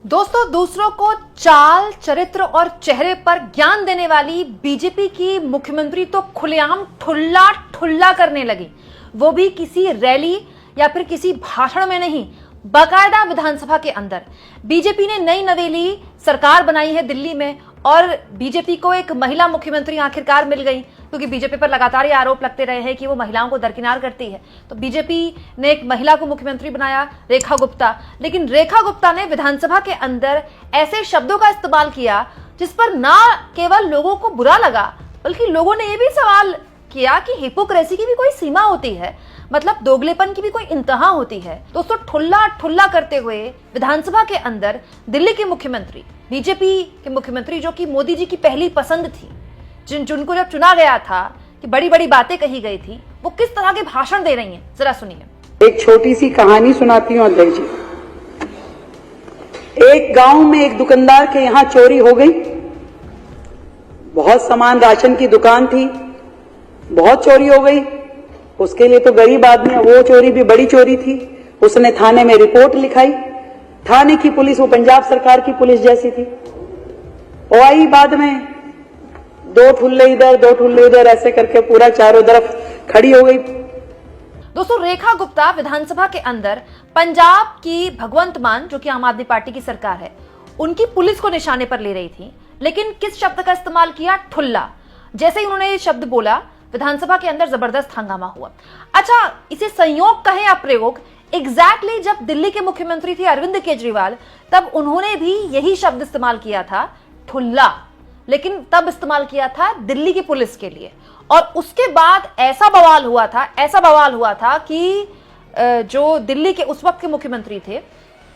दोस्तों, दूसरों को चाल, चरित्र और चेहरे पर ज्ञान देने वाली बीजेपी की मुख्यमंत्री तो खुलेआम ठुल्ला ठुल्ला करने लगी, वो भी किसी रैली या फिर किसी भाषण में नहीं, बाकायदा विधानसभा के अंदर। बीजेपी ने नई नवेली सरकार बनाई है दिल्ली में और बीजेपी को एक महिला मुख्यमंत्री आखिरकार मिल गई, क्योंकि बीजेपी पर लगातार ये आरोप लगते रहे हैं कि वो महिलाओं को दरकिनार करती है। तो बीजेपी ने एक महिला को मुख्यमंत्री बनाया, रेखा गुप्ता। लेकिन रेखा गुप्ता ने विधानसभा के अंदर ऐसे शब्दों का इस्तेमाल किया जिस पर ना केवल लोगों को बुरा लगा, बल्कि लोगों ने यह भी सवाल किया कि हिपोक्रेसी की भी कोई सीमा होती है, मतलब दोगलेपन की भी कोई इंतहा होती है। दोस्तों, ठुल्ला ठुल्ला करते हुए विधानसभा के अंदर दिल्ली के मुख्यमंत्री, बीजेपी के मुख्यमंत्री जो कि मोदी जी की पहली पसंद थी, जिनको जब चुना गया था कि बड़ी बड़ी बातें कही गई थी, वो किस तरह के भाषण दे रही हैं, जरा सुनिए। एक छोटी सी कहानी सुनाती हूँ अध्यक्ष जी। एक गांव में एक दुकानदार के यहाँ चोरी हो गई। बहुत सामान, राशन की दुकान थी, बहुत चोरी हो गई। उसके लिए तो गरीब आदमी है, वो चोरी भी बड़ी चोरी थी। उसने थाने में रिपोर्ट लिखाई। थाने की पुलिस वो पंजाब सरकार की पुलिस जैसी थी। वो आई बाद में, दो ठुल्ले इधर दो ठुल्ले उधर ऐसे करके पूरा चारों तरफ खड़ी हो गई। दोस्तों, रेखा गुप्ता विधानसभा के अंदर पंजाब की भगवंत मान, जो कि आम आदमी पार्टी की सरकार है, उनकी पुलिस को निशाने पर ले रही थी। लेकिन किस शब्द का इस्तेमाल किया? ठुल्ला। जैसे ही उन्होंने ये शब्द बोला, विधानसभा के अंदर जबरदस्त हंगामा हुआ। अच्छा, इसे संयोग कहें या प्रयोग, एग्जैक्टली जब दिल्ली के मुख्यमंत्री थे अरविंद केजरीवाल, तब उन्होंने भी यही शब्द इस्तेमाल किया था, ठुल्ला। लेकिन तब इस्तेमाल किया था दिल्ली की पुलिस के लिए। और उसके बाद ऐसा बवाल हुआ था कि जो दिल्ली के उस वक्त के मुख्यमंत्री थे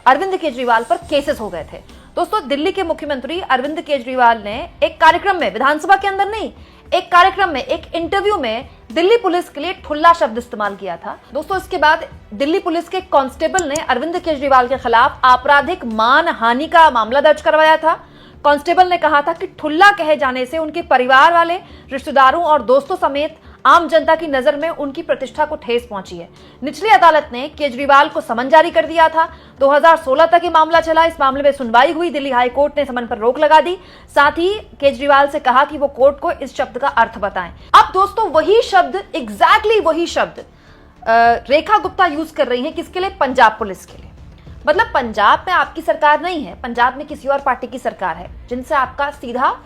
अरविंद केजरीवाल पर केसेस हो गए थे। दोस्तों, दिल्ली के मुख्यमंत्री अरविंद केजरीवाल ने एक कार्यक्रम में, विधानसभा के अंदर नहीं, एक कार्यक्रम में, एक इंटरव्यू में दिल्ली पुलिस के लिए ठुल्ला शब्द इस्तेमाल किया था। दोस्तों, इसके बाद दिल्ली पुलिस के कांस्टेबल ने अरविंद केजरीवाल के खिलाफ आपराधिक मानहानि का मामला दर्ज करवाया था। कांस्टेबल ने कहा था कि ठुल्ला कहे जाने से उनके परिवार वाले, रिश्तेदारों और दोस्तों समेत आम जनता की नजर में उनकी प्रतिष्ठा को ठेस पहुंची है। निचली अदालत ने केजरीवाल को समन जारी कर दिया था। 2016 तक ये मामला चला। इस मामले में सुनवाई हुई। दिल्ली हाई कोर्ट ने समन पर रोक लगा दी। साथ ही केजरीवाल से कहा कि वो कोर्ट को इस शब्द का अर्थ बताएं। अब दोस्तों, वही शब्द, एग्जैक्टली वही शब्द रेखा गुप्ता यूज कर रही है। किसके लिए? पंजाब पुलिस के लिए। मतलब पंजाब में आपकी सरकार नहीं है, पंजाब में किसी और पार्टी की सरकार है, जिनसे आपका सीधा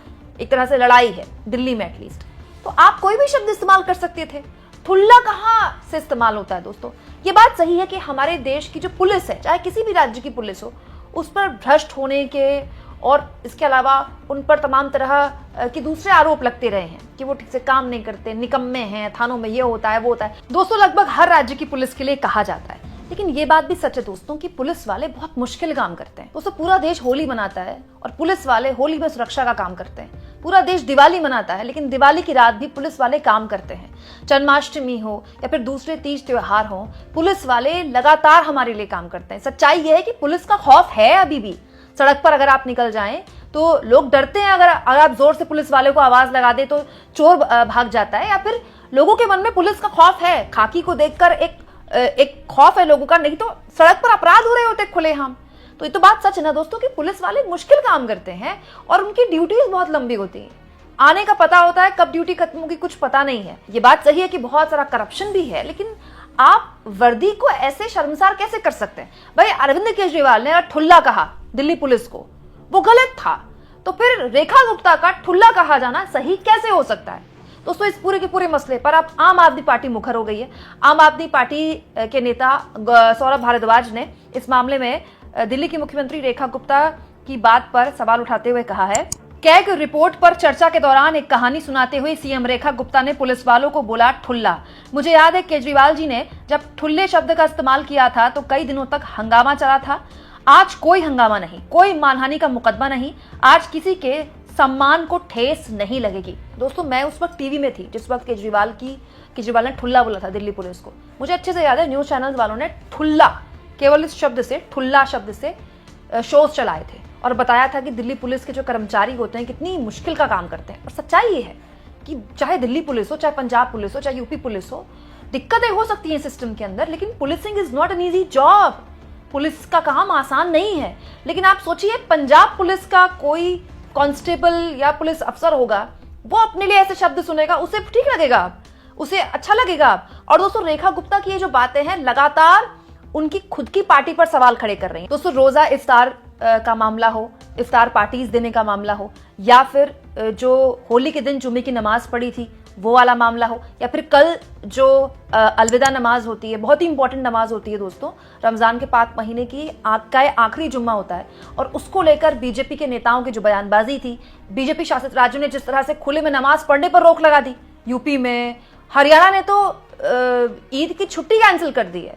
एक तरह से लड़ाई है, दिल्ली में एटलीस्ट। तो आप कोई भी शब्द इस्तेमाल कर सकते थे। ठुल्ला कहां से इस्तेमाल होता है? दोस्तों, ये बात सही है कि हमारे देश की जो पुलिस है, चाहे किसी भी राज्य की पुलिस हो, उस पर भ्रष्ट होने के और इसके अलावा उन पर तमाम तरह के दूसरे आरोप लगते रहे हैं कि वो ठीक से काम नहीं करते, निकम्मे हैं, थानों में ये होता है, वो होता है। दोस्तों, लगभग हर राज्य की पुलिस के लिए कहा जाता है। लेकिन ये बात भी सच है दोस्तों कि पुलिस वाले बहुत मुश्किल काम करते हैं। दोस्तों, पूरा देश होली मनाता है और पुलिस वाले होली में सुरक्षा का काम करते हैं। पूरा देश दिवाली मनाता है, लेकिन दिवाली की रात भी पुलिस वाले काम करते हैं। जन्माष्टमी हो या फिर दूसरे तीज त्योहार हो, पुलिस वाले लगातार हमारे लिए काम करते हैं। सच्चाई यह है कि पुलिस का खौफ है अभी भी। सड़क पर अगर आप निकल जाएं तो लोग डरते हैं। अगर आप जोर से पुलिस वाले को आवाज लगा दे तो चोर भाग जाता है, या फिर लोगों के मन में पुलिस का खौफ है। खाकी को देखकर एक खौफ है लोगों का, नहीं तो सड़क पर अपराध हो रहे होते खुलेआम। तो ये तो बात सच है ना दोस्तों कि पुलिस वाले मुश्किल काम करते हैं और उनकी ड्यूटीज बहुत लंबी होती है। आने का पता होता है, कब ड्यूटी खत्म होगी कुछ पता नहीं है। ये बात सही है कि बहुत सारा करप्शन भी है, लेकिन आप वर्दी को ऐसे शर्मसार कैसे कर सकते हैं? भाई, अरविंद केजरीवाल ने ठुल्ला कहा दिल्ली पुलिस को, वो गलत था। तो फिर रेखा गुप्ता का ठुल्ला कहा जाना सही कैसे हो सकता है? दोस्तों, इस पूरे के पूरे मसले पर अब आम आदमी पार्टी मुखर हो गई है। आम आदमी पार्टी के नेता सौरभ भारद्वाज ने इस मामले में दिल्ली की मुख्यमंत्री रेखा गुप्ता की बात पर सवाल उठाते हुए कहा है, कैग रिपोर्ट पर चर्चा के दौरान एक कहानी सुनाते हुए सीएम रेखा गुप्ता ने पुलिस वालों को बोला ठुल्ला। मुझे याद है केजरीवाल जी ने जब ठुल्ले शब्द का इस्तेमाल किया था तो कई दिनों तक हंगामा चला था। आज कोई हंगामा नहीं, कोई मानहानि का मुकदमा नहीं, आज किसी के सम्मान को ठेस नहीं लगेगी। दोस्तों, मैं उस वक्त टीवी में थी जिस वक्त केजरीवाल ने ठुल्ला बोला था दिल्ली पुलिस को। मुझे अच्छे से याद है, न्यूज चैनल वालों ने ठुल्ला, केवल इस शब्द से, ठुल्ला शब्द से शोज चलाए थे और बताया था कि दिल्ली पुलिस के जो कर्मचारी होते हैं कितनी मुश्किल का काम करते हैं। और सच्चाई ये है कि चाहे दिल्ली पुलिस हो, चाहे पंजाब पुलिस हो, चाहे यूपी पुलिस हो, दिक्कतें हो सकती हैं सिस्टम के अंदर, लेकिन policing is not an easy job. Police का काम आसान नहीं है, लेकिन आप सोचिए पंजाब पुलिस का कोई कांस्टेबल या पुलिस अफसर होगा, वो अपने लिए ऐसे शब्द सुनेगा, उसे ठीक लगेगा, उसे अच्छा लगेगा। और दोस्तों रेखा गुप्ता की ये जो बातें हैं लगातार उनकी खुद की पार्टी पर सवाल खड़े कर रही हैं। दोस्तों रोजा इफ्तार का मामला हो, इफ्तार पार्टीज देने का मामला हो, या फिर जो होली के दिन जुम्मे की नमाज पढ़ी थी वो वाला मामला हो, या फिर कल जो अलविदा नमाज होती है, बहुत ही इंपॉर्टेंट नमाज होती है दोस्तों, रमजान के पाक महीने की आखिरी जुम्मा होता है, और उसको लेकर बीजेपी के नेताओं की जो बयानबाजी थी, बीजेपी शासित राज्यों ने जिस तरह से खुले में नमाज पढ़ने पर रोक लगा दी, यूपी में, हरियाणा ने तो ईद की छुट्टी कैंसिल कर दी है।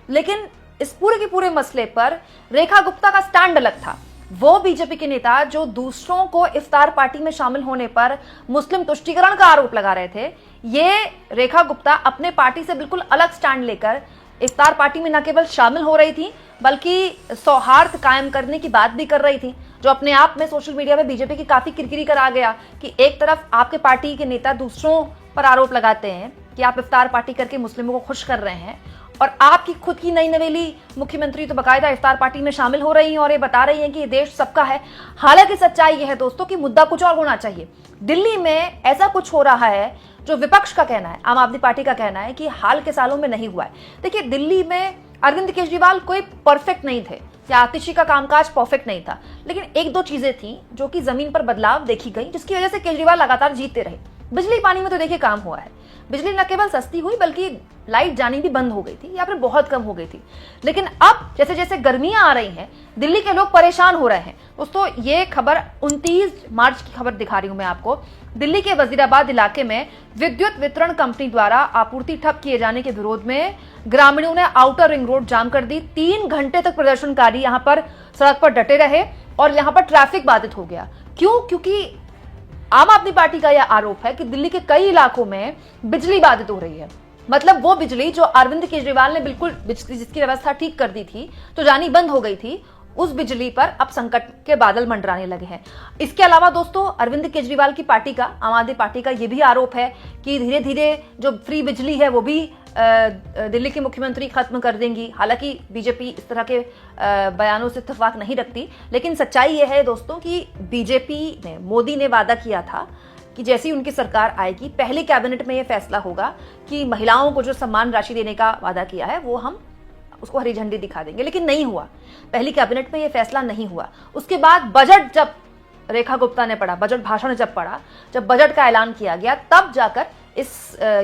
लेकिन इस पूरे के पूरे मसले पर रेखा गुप्ता का स्टैंड अलग था। वो बीजेपी के नेता जो दूसरों को इफ्तार पार्टी में शामिल होने पर मुस्लिम तुष्टीकरण का आरोप लगा रहे थे, ये रेखा गुप्ता अपने पार्टी से बिल्कुल अलग स्टैंड लेकर इफ्तार पार्टी में न केवल शामिल हो रही थी बल्कि सौहार्द कायम करने की बात भी कर रही थी, जो अपने आप में सोशल मीडिया में बीजेपी की काफी किरकिरी करा गया कि एक तरफ आपके पार्टी के नेता दूसरों पर आरोप लगाते हैं कि आप इफ्तार पार्टी करके मुस्लिमों को खुश कर रहे हैं, और आपकी खुद की नई नवेली मुख्यमंत्री तो बकायदा इफ्तार पार्टी में शामिल हो रही हैं और ये बता रही हैं कि ये देश सबका है। हालांकि सच्चाई यह है दोस्तों कि मुद्दा कुछ और होना चाहिए। दिल्ली में ऐसा कुछ हो रहा है जो विपक्ष का कहना है, आम आदमी पार्टी का कहना है कि हाल के सालों में नहीं हुआ है। देखिए दिल्ली में अरविंद केजरीवाल कोई परफेक्ट नहीं थे या आतिशी का कामकाज परफेक्ट नहीं था, लेकिन एक दो चीजें थी जो कि जमीन पर बदलाव देखी गई, जिसकी वजह से केजरीवाल लगातार जीतते रहे। बिजली पानी में तो देखिए काम हुआ है, बिजली न केवल सस्ती हुई बल्कि लाइट जानी भी बंद हो गई थी या फिर बहुत कम हो गई थी। लेकिन अब जैसे जैसे गर्मियां आ रही हैं दिल्ली के लोग परेशान हो रहे हैं। दोस्तों ये खबर 29 मार्च की खबर दिखा रही हूं मैं आपको। दिल्ली के वजीराबाद इलाके में विद्युत वितरण कंपनी द्वारा आपूर्ति ठप किए जाने के विरोध में ग्रामीणों ने आउटर रिंग रोड जाम कर दी। 3 घंटे तक प्रदर्शनकारी यहां पर सड़क पर डटे रहे और यहां पर ट्रैफिक बाधित हो गया। क्यों? क्योंकि आम आदमी पार्टी का यह आरोप है कि दिल्ली के कई इलाकों में बिजली बाधित हो रही है। मतलब वो बिजली जो अरविंद केजरीवाल ने बिल्कुल जिसकी व्यवस्था ठीक कर दी थी, तो जानी बंद हो गई थी, उस बिजली पर अब संकट के बादल मंडराने लगे हैं। इसके अलावा दोस्तों अरविंद केजरीवाल की पार्टी का, आम आदमी पार्टी का, यह भी आरोप है कि धीरे धीरे जो फ्री बिजली है वो भी दिल्ली की मुख्यमंत्री खत्म कर देंगी। हालांकि बीजेपी इस तरह के बयानों से इत्तेफाक नहीं रखती, लेकिन सच्चाई यह है दोस्तों कि बीजेपी ने, मोदी ने वादा किया था कि जैसी उनकी सरकार आएगी पहले कैबिनेट में यह फैसला होगा कि महिलाओं को जो सम्मान राशि देने का वादा किया है वो हम उसको हरी झंडी दिखा देंगे, लेकिन नहीं हुआ। पहली कैबिनेट में यह फैसला नहीं हुआ। उसके बाद बजट जब रेखा गुप्ता ने पढ़ा, बजट भाषण जब पढ़ा, जब बजट का ऐलान किया गया, तब जाकर इस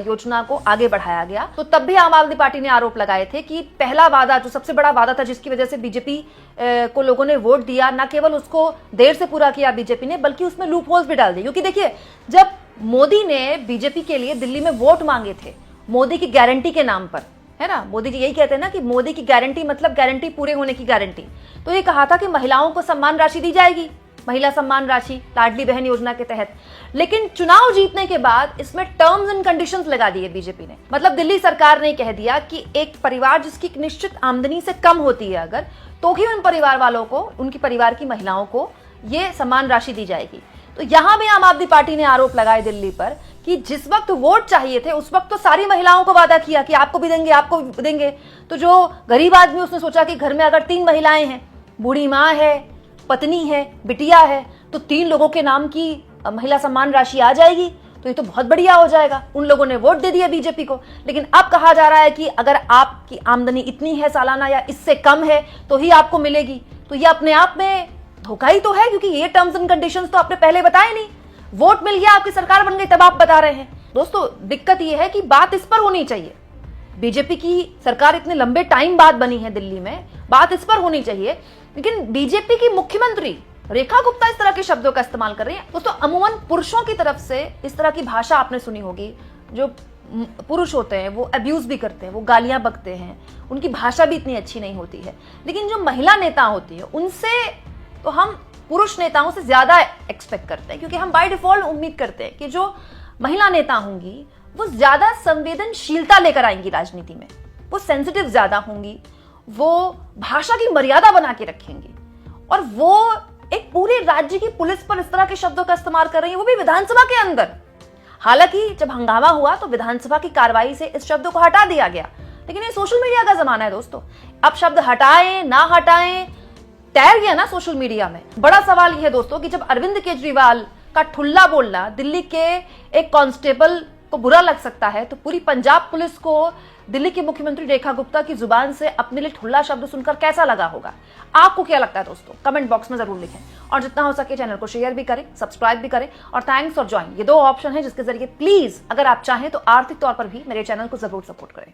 योजना को आगे बढ़ाया गया। तो तब भी आम आदमी पार्टी ने आरोप लगाए थे कि पहला वादा, जो सबसे बड़ा वादा था जिसकी वजह से बीजेपी को लोगों ने वोट दिया, न केवल उसको देर से पूरा किया बीजेपी ने, बल्कि उसमें लूप होल्स भी डाल दिए। क्योंकि देखिए जब मोदी ने बीजेपी के लिए दिल्ली में वोट मांगे थे मोदी की गारंटी के नाम पर, है ना, मोदी जी यही कहते हैं ना कि मोदी की गारंटी मतलब गारंटी पूरे होने की गारंटी, तो ये कहा था कि महिलाओं को सम्मान राशि दी जाएगी, महिला सम्मान राशि लाडली बहन योजना के तहत। लेकिन चुनाव जीतने के बाद इसमें टर्म्स एंड कंडीशंस लगा दिए बीजेपी ने। मतलब दिल्ली सरकार ने कह दिया कि एक परिवार जिसकी निश्चित आमदनी से कम होती है अगर, तो ही उन परिवार वालों को, उनकी परिवार की महिलाओं को ये सम्मान राशि दी जाएगी। तो यहां भी आम आदमी पार्टी ने आरोप लगाए दिल्ली पर कि जिस वक्त वोट चाहिए थे उस वक्त तो सारी महिलाओं को वादा किया कि आपको भी देंगे, आपको भी देंगे। तो जो गरीब आदमी, उसने सोचा कि घर में अगर 3 महिलाएं हैं, बूढ़ी माँ है, पत्नी है, बिटिया है, तो 3 लोगों के नाम की महिला सम्मान राशि आ जाएगी, तो ये तो बहुत बढ़िया हो जाएगा। उन लोगों ने वोट दे दिया बीजेपी को। लेकिन अब कहा जा रहा है कि अगर आपकी आमदनी इतनी है सालाना या इससे कम है तो ही आपको मिलेगी। तो ये अपने आप में धोखा ही तो है, क्योंकि ये टर्म्स एंड कंडीशंस तो आपने पहले बताए नहीं। वोट मिल गया, आपकी सरकार बन गई, तब आप बता रहे हैं। दोस्तों दिक्कत यह है कि बात इस पर होनी चाहिए। बीजेपी की सरकार इतने लंबे टाइम बाद बनी है दिल्ली में, बात इस पर होनी चाहिए। लेकिन बीजेपी की मुख्यमंत्री रेखा गुप्ता इस तरह के शब्दों का इस्तेमाल कर रही है। दोस्तों अमूमन पुरुषों की तरफ से इस तरह की भाषा आपने सुनी होगी। जो पुरुष होते हैं वो अब्यूज भी करते हैं, वो गालियां बकते हैं, उनकी भाषा भी इतनी अच्छी नहीं होती है। लेकिन जो महिला नेता होती है उनसे तो हम पुरुष नेताओं से ज्यादा एक्सपेक्ट करते हैं, क्योंकि हम बाय डिफॉल्ट उम्मीद करते हैं कि जो महिला नेता होंगी वो ज्यादा संवेदनशीलता लेकर आएंगी राजनीति में, वो सेंसिटिव ज्यादा होंगी, वो भाषा की मर्यादा बना के रखेंगी, और वो एक पूरे राज्य की पुलिस पर इस तरह के शब्दों का इस्तेमाल कर रही है, वो भी विधानसभा के अंदर। हालांकि जब हंगामा हुआ तो विधानसभा की कार्रवाई से इस शब्द को हटा दिया गया, लेकिन ये सोशल मीडिया का जमाना है दोस्तों, अब शब्द हटाएं ना हटाएं तैर गया ना सोशल मीडिया में। बड़ा सवाल यह है दोस्तों कि जब अरविंद केजरीवाल का ठुल्ला बोलना दिल्ली के एक कांस्टेबल को बुरा लग सकता है, तो पूरी पंजाब पुलिस को दिल्ली की मुख्यमंत्री रेखा गुप्ता की जुबान से अपने लिए ठुल्ला शब्द सुनकर कैसा लगा होगा? आपको क्या लगता है दोस्तों? कमेंट बॉक्स में जरूर लिखें और जितना हो सके चैनल को शेयर भी करें, सब्सक्राइब भी करें और थैंक्स और ज्वाइन, ये 2 ऑप्शन है जिसके जरिए प्लीज अगर आप चाहें तो आर्थिक तौर पर भी मेरे चैनल को जरूर सपोर्ट करें।